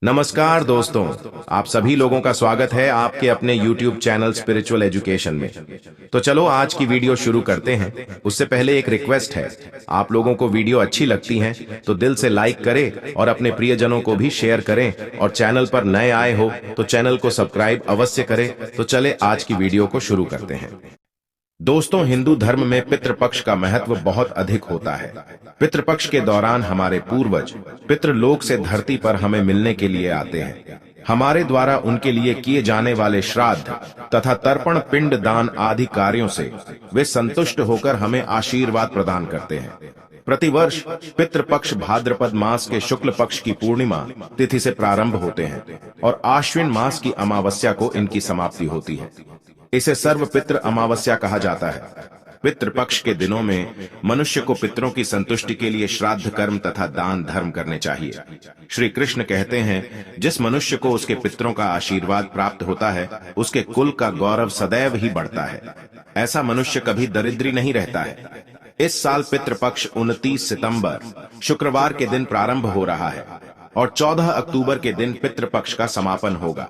नमस्कार दोस्तों, आप सभी लोगों का स्वागत है आपके अपने YouTube चैनल स्पिरिचुअल एजुकेशन में। तो चलो आज की वीडियो शुरू करते हैं। उससे पहले एक रिक्वेस्ट है, आप लोगों को वीडियो अच्छी लगती है तो दिल से लाइक करें और अपने प्रियजनों को भी शेयर करें, और चैनल पर नए आए हो तो चैनल को सब्सक्राइब अवश्य करें। तो चले आज की वीडियो को शुरू करते हैं। दोस्तों, हिंदू धर्म में पितृपक्ष का महत्व बहुत अधिक होता है। पितृपक्ष के दौरान हमारे पूर्वज पितृलोक से धरती पर हमें मिलने के लिए आते हैं। हमारे द्वारा उनके लिए किए जाने वाले श्राद्ध तथा तर्पण, पिंड दान आदि कार्यों से वे संतुष्ट होकर हमें आशीर्वाद प्रदान करते हैं। प्रतिवर्ष पितृपक्ष भाद्रपद मास के शुक्ल पक्ष की पूर्णिमा तिथि से प्रारंभ होते हैं और आश्विन मास की अमावस्या को इनकी समाप्ति होती है। इसे सर्व पितृ अमावस्या कहा जाता है। पितृपक्ष के दिनों में मनुष्य को पितरों की संतुष्टि के लिए श्राद्ध कर्म तथा दान धर्म करने चाहिए। श्री कृष्ण कहते हैं, जिस मनुष्य को उसके पितरों का आशीर्वाद प्राप्त होता है उसके कुल का गौरव सदैव ही बढ़ता है। ऐसा मनुष्य कभी दरिद्री नहीं रहता है। इस साल पितृपक्ष 29 सितंबर शुक्रवार के दिन प्रारंभ हो रहा है और 14 अक्टूबर के दिन पितृपक्ष का समापन होगा।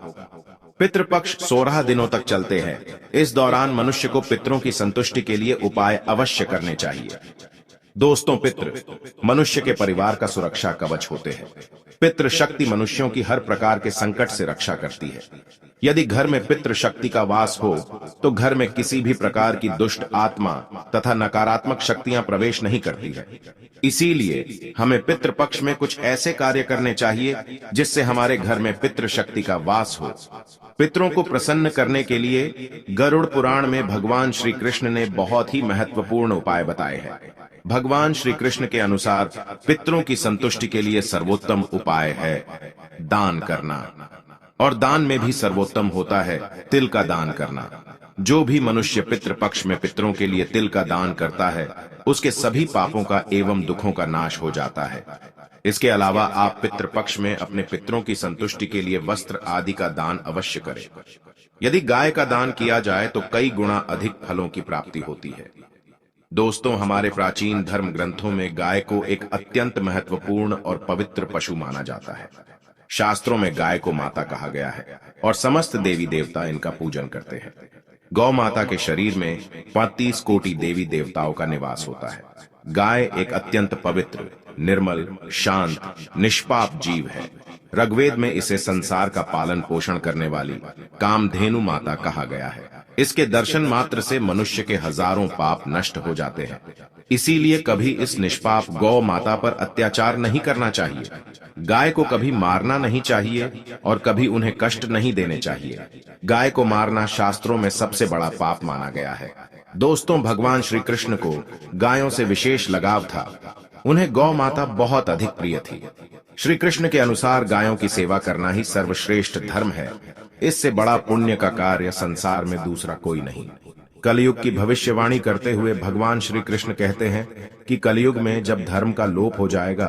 पितृपक्ष 16 दिनों तक चलते हैं। इस दौरान मनुष्य को पितरों की संतुष्टि के लिए उपाय अवश्य करने चाहिए। दोस्तों, पितृ मनुष्य के परिवार का सुरक्षा कवच होते हैं। पितृ शक्ति मनुष्यों की हर प्रकार के संकट से रक्षा करती है। यदि घर में पितृ शक्ति का वास हो तो घर में किसी भी प्रकार की दुष्ट आत्मा तथा नकारात्मक शक्तियां प्रवेश नहीं करती है। इसीलिए हमें पितृपक्ष में कुछ ऐसे कार्य करने चाहिए जिससे हमारे घर में पितृ शक्ति का वास हो। पितरों को प्रसन्न करने के लिए गरुड़ पुराण में भगवान श्री कृष्ण ने बहुत ही महत्वपूर्ण उपाय बताए हैं। भगवान श्री कृष्ण के अनुसार पितरों की संतुष्टि के लिए सर्वोत्तम उपाय है दान करना, और दान में भी सर्वोत्तम होता है तिल का दान करना। जो भी मनुष्य पितृपक्ष में पितरों के लिए तिल का दान करता है उसके सभी पापों का एवं दुखों का नाश हो जाता है। इसके अलावा आप पितृपक्ष में अपने पितरों की संतुष्टि के लिए वस्त्र आदि का दान अवश्य करें। यदि गाय का दान किया जाए तो कई गुना अधिक फलों की प्राप्ति होती है। दोस्तों, हमारे प्राचीन धर्म ग्रंथों में गाय को एक अत्यंत महत्वपूर्ण और पवित्र पशु माना जाता है। शास्त्रों में गाय को माता कहा गया है और समस्त देवी देवता इनका पूजन करते हैं। गौ माता के शरीर में 35 कोटि देवी देवताओं का निवास होता है। गाय एक अत्यंत पवित्र, निर्मल, शांत, निष्पाप जीव है। ऋग्वेद में इसे संसार का पालन पोषण करने वाली कामधेनु माता कहा गया है। इसके दर्शन मात्र से मनुष्य के हजारों पाप नष्ट हो जाते हैं। इसीलिए कभी इस निष्पाप गौ माता पर अत्याचार नहीं करना चाहिए। गाय को कभी मारना नहीं चाहिए और कभी उन्हें कष्ट नहीं देने चाहिए। गाय को मारना शास्त्रों में सबसे बड़ा पाप माना गया है। दोस्तों, भगवान श्री कृष्ण को गायों से विशेष लगाव था। उन्हें गौ माता बहुत अधिक प्रिय थी। श्री कृष्ण के अनुसार गायों की सेवा करना ही सर्वश्रेष्ठ धर्म है। इससे बड़ा पुण्य का कार्य संसार में दूसरा कोई नहीं। कलयुग की भविष्यवाणी करते हुए भगवान श्री कृष्ण कहते हैं कि कलयुग में जब धर्म का लोप हो जाएगा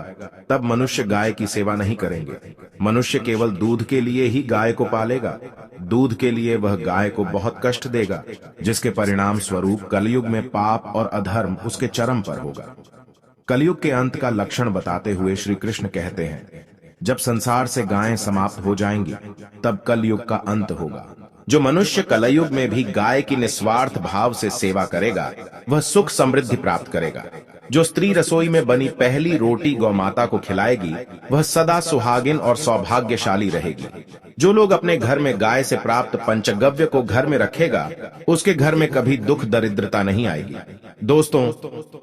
तब मनुष्य गाय की सेवा नहीं करेंगे। मनुष्य केवल दूध के लिए ही गाय को पालेगा। दूध के लिए वह गाय को बहुत कष्ट देगा, जिसके परिणाम स्वरूप कलयुग में पाप और अधर्म उसके चरम पर होगा। कलयुग के अंत का लक्षण बताते हुए श्री कृष्ण कहते हैं, जब संसार से गायें समाप्त हो जाएंगी तब कलयुग का अंत होगा। जो मनुष्य कलयुग में भी गाय की निस्वार्थ भाव से सेवा करेगा वह सुख समृद्धि प्राप्त करेगा। जो स्त्री रसोई में बनी पहली रोटी गौ माता को खिलाएगी वह सदा सुहागिन और सौभाग्यशाली रहेगी। जो लोग अपने घर में गाय से प्राप्त पंचगव्य को घर में रखेगा उसके घर में कभी दुख दरिद्रता नहीं आएगी। दोस्तों,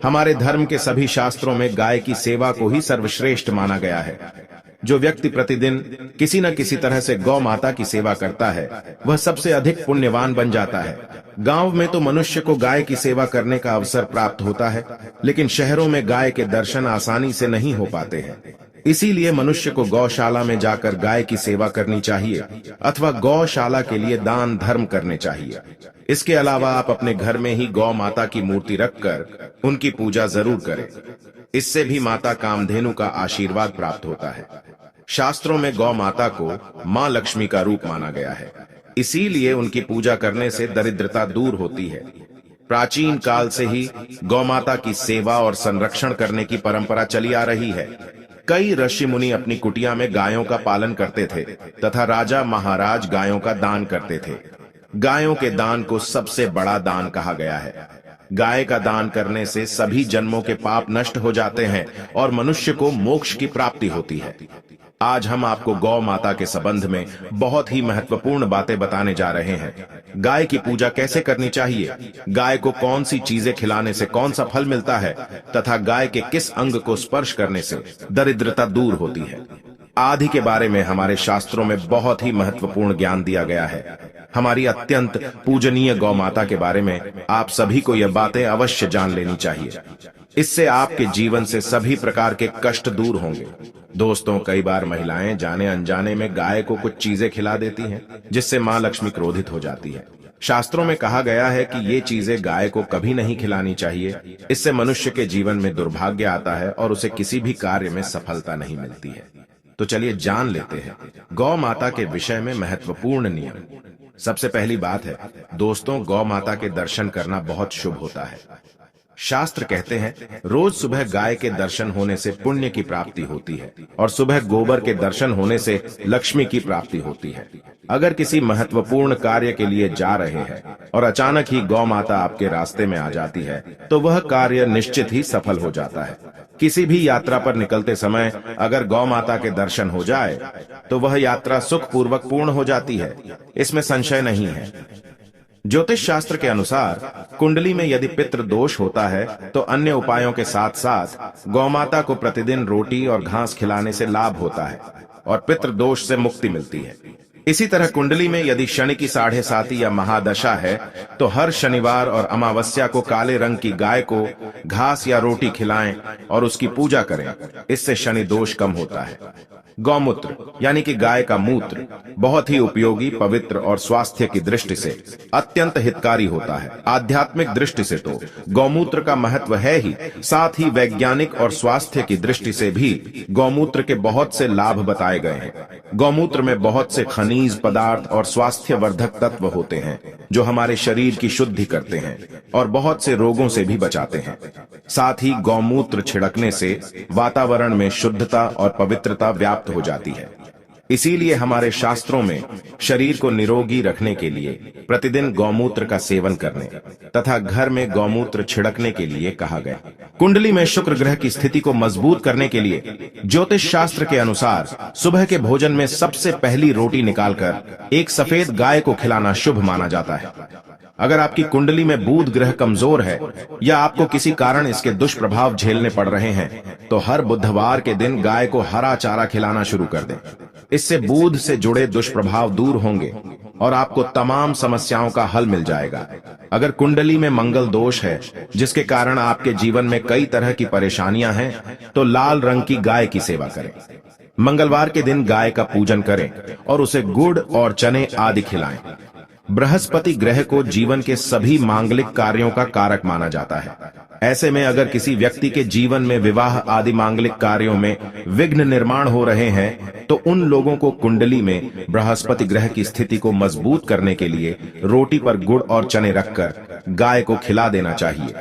हमारे धर्म के सभी शास्त्रों में गाय की सेवा को ही सर्वश्रेष्ठ माना गया है। जो व्यक्ति प्रतिदिन किसी न किसी तरह से गौ माता की सेवा करता है वह सबसे अधिक पुण्यवान बन जाता है। गांव में तो मनुष्य को गाय की सेवा करने का अवसर प्राप्त होता है, लेकिन शहरों में गाय के दर्शन आसानी से नहीं हो पाते हैं। इसीलिए मनुष्य को गौशाला में जाकर गाय की सेवा करनी चाहिए अथवा गौशाला के लिए दान धर्म करने चाहिए। इसके अलावा आप अपने घर में ही गौ माता की मूर्ति रखकर उनकी पूजा जरूर करें। इससे भी माता कामधेनु का आशीर्वाद प्राप्त होता है। शास्त्रों में गौ माता को मां लक्ष्मी का रूप माना गया है। इसीलिए उनकी पूजा करने से दरिद्रता दूर होती है। प्राचीन काल से ही गौ माता की सेवा और संरक्षण करने की परंपरा चली आ रही है। कई ऋषि मुनि अपनी कुटिया में गायों का पालन करते थे तथा राजा महाराज गायों का दान करते थे। गायों के दान को सबसे बड़ा दान कहा गया है। गाय का दान करने से सभी जन्मों के पाप नष्ट हो जाते हैं और मनुष्य को मोक्ष की प्राप्ति होती है। आज हम आपको गौ माता के संबंध में बहुत ही महत्वपूर्ण बातें बताने जा रहे हैं। गाय की पूजा कैसे करनी चाहिए, गाय को कौन सी चीजें खिलाने से कौन सा फल मिलता है तथा गाय के किस अंग को स्पर्श करने से दरिद्रता दूर होती है आदि के बारे में हमारे शास्त्रों में बहुत ही महत्वपूर्ण ज्ञान दिया गया है। हमारी अत्यंत पूजनीय गौ माता के बारे में आप सभी को यह बातें अवश्य जान लेनी चाहिए। इससे आपके जीवन से सभी प्रकार के कष्ट दूर होंगे। दोस्तों, कई बार महिलाएं जाने अनजाने में गाय को कुछ चीजें खिला देती हैं, जिससे मां लक्ष्मी क्रोधित हो जाती है। शास्त्रों में कहा गया है कि ये चीजें गाय को कभी नहीं खिलानी चाहिए। इससे मनुष्य के जीवन में दुर्भाग्य आता है और उसे किसी भी कार्य में सफलता नहीं मिलती है। तो चलिए जान लेते हैं गौ माता के विषय में महत्वपूर्ण नियम। सबसे पहली बात है दोस्तों, गौ माता के दर्शन करना बहुत शुभ होता है। शास्त्र कहते हैं रोज सुबह गाय के दर्शन होने से पुण्य की प्राप्ति होती है और सुबह गोबर के दर्शन होने से लक्ष्मी की प्राप्ति होती है। अगर किसी महत्वपूर्ण कार्य के लिए जा रहे हैं और अचानक ही गौ माता आपके रास्ते में आ जाती है तो वह कार्य निश्चित ही सफल हो जाता है। किसी भी यात्रा पर निकलते समय अगर गौ माता के दर्शन हो जाए तो वह यात्रा सुखपूर्वक पूर्ण हो जाती है, इसमें संशय नहीं है। ज्योतिष शास्त्र के अनुसार कुंडली में यदि पितृ दोष होता है तो अन्य उपायों के साथ साथ गौमाता को प्रतिदिन रोटी और घास खिलाने से लाभ होता है और पितृ दोष से मुक्ति मिलती है। इसी तरह कुंडली में यदि शनि की 7.5 या महादशा है तो हर शनिवार और अमावस्या को काले रंग की गाय को घास या रोटी खिलाएं और उसकी पूजा करें। इससे शनि दोष कम होता है। गौमूत्र यानी कि गाय का मूत्र बहुत ही उपयोगी, पवित्र और स्वास्थ्य की दृष्टि से अत्यंत हितकारी होता है। आध्यात्मिक दृष्टि से तो गौमूत्र का महत्व है ही, साथ ही वैज्ञानिक और स्वास्थ्य की दृष्टि से भी गौमूत्र के बहुत से लाभ बताए गए हैं। गौमूत्र में बहुत से खनिज पदार्थ और स्वास्थ्य वर्धक तत्व होते हैं जो हमारे शरीर की शुद्धि करते हैं और बहुत से रोगों से भी बचाते हैं। साथ ही गौमूत्र छिड़कने से वातावरण में शुद्धता और पवित्रता व्याप्त हो जाती है। इसीलिए हमारे शास्त्रों में शरीर को निरोगी रखने के लिए प्रतिदिन गौमूत्र का सेवन करने तथा घर में गौमूत्र छिड़कने के लिए कहा गया। कुंडली में शुक्र ग्रह की स्थिति को मजबूत करने के लिए ज्योतिष शास्त्र के अनुसार सुबह के भोजन में सबसे पहली रोटी निकालकर एक सफेद गाय को खिलाना शुभ माना जाता है। अगर आपकी कुंडली में बुध ग्रह कमजोर है या आपको किसी कारण इसके दुष्प्रभाव झेलने पड़ रहे हैं तो हर बुधवार के दिन गाय को हरा चारा खिलाना शुरू कर दें। इससे बुध से जुड़े दुष्प्रभाव दूर होंगे और आपको तमाम समस्याओं का हल मिल जाएगा। अगर कुंडली में मंगल दोष है जिसके कारण आपके जीवन में कई तरह की परेशानियां हैं तो लाल रंग की गाय की सेवा करें। मंगलवार के दिन गाय का पूजन करें और उसे गुड़ और चने आदि खिलाएं। बृहस्पति ग्रह को जीवन के सभी मांगलिक कार्यों का कारक माना जाता है। ऐसे में अगर किसी व्यक्ति के जीवन में विवाह आदि मांगलिक कार्यों में विघ्न निर्माण हो रहे हैं तो उन लोगों को कुंडली में बृहस्पति ग्रह की स्थिति को मजबूत करने के लिए रोटी पर गुड़ और चने रखकर गाय को खिला देना चाहिए।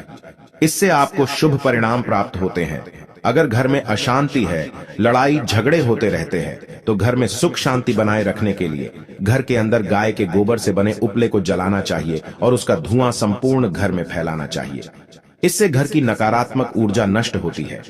इससे आपको शुभ परिणाम प्राप्त होते हैं। अगर घर में अशांति है, लड़ाई झगड़े होते रहते हैं तो घर में सुख शांति बनाए रखने के लिए घर के अंदर गाय के गोबर से बने उपले को जलाना चाहिए और उसका धुआं संपूर्ण घर में फैलाना चाहिए। इससे घर की नकारात्मक ऊर्जा नष्ट होती है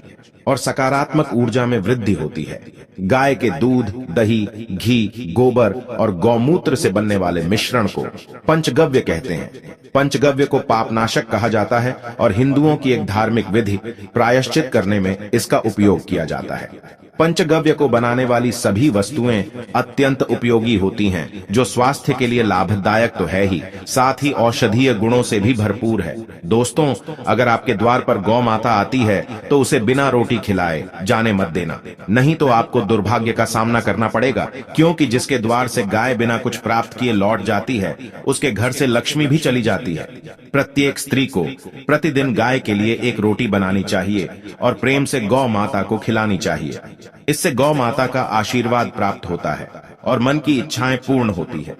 और सकारात्मक ऊर्जा में वृद्धि होती है। गाय के दूध, दही, घी, गोबर और गौमूत्र से बनने वाले मिश्रण को पंचगव्य कहते हैं। पंचगव्य को पापनाशक कहा जाता है और हिंदुओं की एक धार्मिक विधि प्रायश्चित करने में इसका उपयोग किया जाता है। पंचगव्य को बनाने वाली सभी वस्तुएं अत्यंत उपयोगी होती हैं, जो स्वास्थ्य के लिए लाभदायक तो है ही, साथ ही औषधीय गुणों से भी भरपूर है। दोस्तों, अगर आपके द्वार पर गौ माता आती है तो उसे बिना रोटी खिलाए जाने मत देना, नहीं तो आपको दुर्भाग्य का सामना करना पड़ेगा, क्योंकि जिसके द्वार से गाय बिना कुछ प्राप्त किए लौट जाती है उसके घर से लक्ष्मी भी चली जाती है। प्रत्येक स्त्री को प्रतिदिन गाय के लिए एक रोटी बनानी चाहिए और प्रेम से गौ माता को खिलानी चाहिए। इससे गौ माता का आशीर्वाद प्राप्त होता है और मन की इच्छाएं पूर्ण होती है।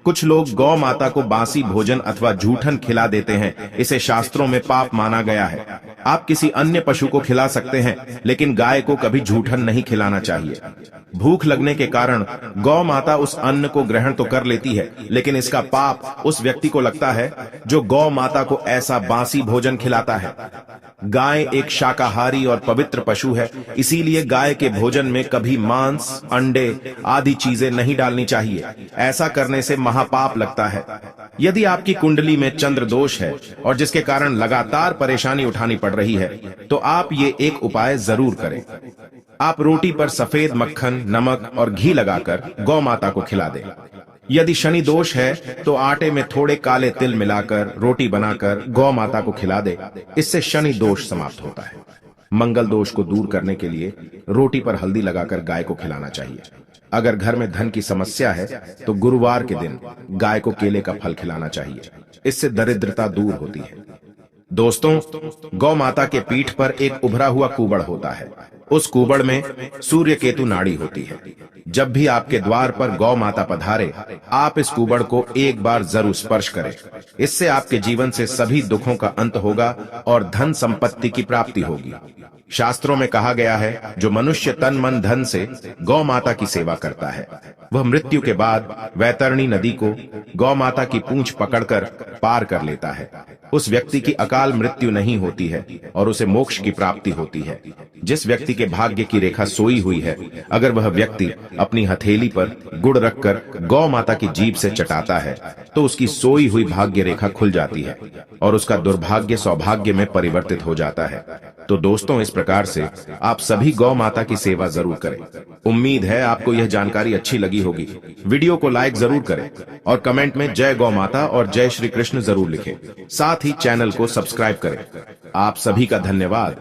कुछ लोग गौ माता को बासी भोजन अथवा जूठन खिला देते हैं। इसे शास्त्रों में पाप माना गया है। आप किसी अन्य पशु को खिला सकते हैं, लेकिन गाय को कभी जूठन नहीं खिलाना चाहिए। भूख लगने के कारण गौ माता उस अन्न को ग्रहण तो कर लेती है, लेकिन इसका पाप उस व्यक्ति को लगता है जो गौ माता को ऐसा बासी भोजन खिलाता है। गाय एक शाकाहारी और पवित्र पशु है, इसीलिए गाय के भोजन में कभी मांस, अंडे आदि चीजें नहीं डालनी चाहिए। ऐसा करने से महापाप लगता है। यदि आपकी कुंडली में चंद्र दोष है और जिसके कारण लगातार परेशानी उठानी पड़ रही है, तो आप ये एक उपाय जरूर करें। आप रोटी पर सफेद मक्खन, नमक और घी लगाकर गौ माता को खिला दें। यदि शनि दोष है तो आटे में थोड़े काले तिल मिलाकर रोटी बनाकर गौ माता को खिला दे। इससे शनि दोष समाप्त होता है। मंगल दोष को दूर करने के लिए रोटी पर हल्दी लगाकर गाय को खिलाना चाहिए। अगर घर में धन की समस्या है तो गुरुवार के दिन गाय को केले का फल खिलाना चाहिए। इससे दरिद्रता दूर होती है। दोस्तों, गौ माता के पीठ पर एक उभरा हुआ कुबड़ होता है। उस कुबड़ में सूर्य केतु नाड़ी होती है। जब भी आपके द्वार पर गौ माता पधारे, आप इस कुबड़ को एक बार जरूर स्पर्श करें। इससे आपके जीवन से सभी दुखों का अंत होगा और धन संपत्ति की प्राप्ति होगी। शास्त्रों में कहा गया है, जो मनुष्य तन मन धन से गौ माता की सेवा करता है, वह मृत्यु के बाद वैतरणी नदी को गौ माता की पूंछ पकड़कर पार कर लेता है। उस व्यक्ति की अकाल मृत्यु नहीं होती है और उसे मोक्ष की प्राप्ति होती है। जिस व्यक्ति के भाग्य की रेखा सोई हुई है, अगर वह व्यक्ति अपनी हथेली पर गुड़ रखकर गौ माता की जीभ से चटाता है, तो उसकी सोई हुई भाग्य रेखा खुल जाती है और उसका दुर्भाग्य सौभाग्य में परिवर्तित हो जाता है। तो दोस्तों, इस प्रकार से आप सभी गौ माता की सेवा जरूर करें। उम्मीद है आपको यह जानकारी अच्छी लगी होगी। वीडियो को लाइक जरूर करें और कमेंट में जय गौ माता और जय श्री कृष्ण जरूर लिखें। साथ ही चैनल को सब्सक्राइब करें। आप सभी का धन्यवाद।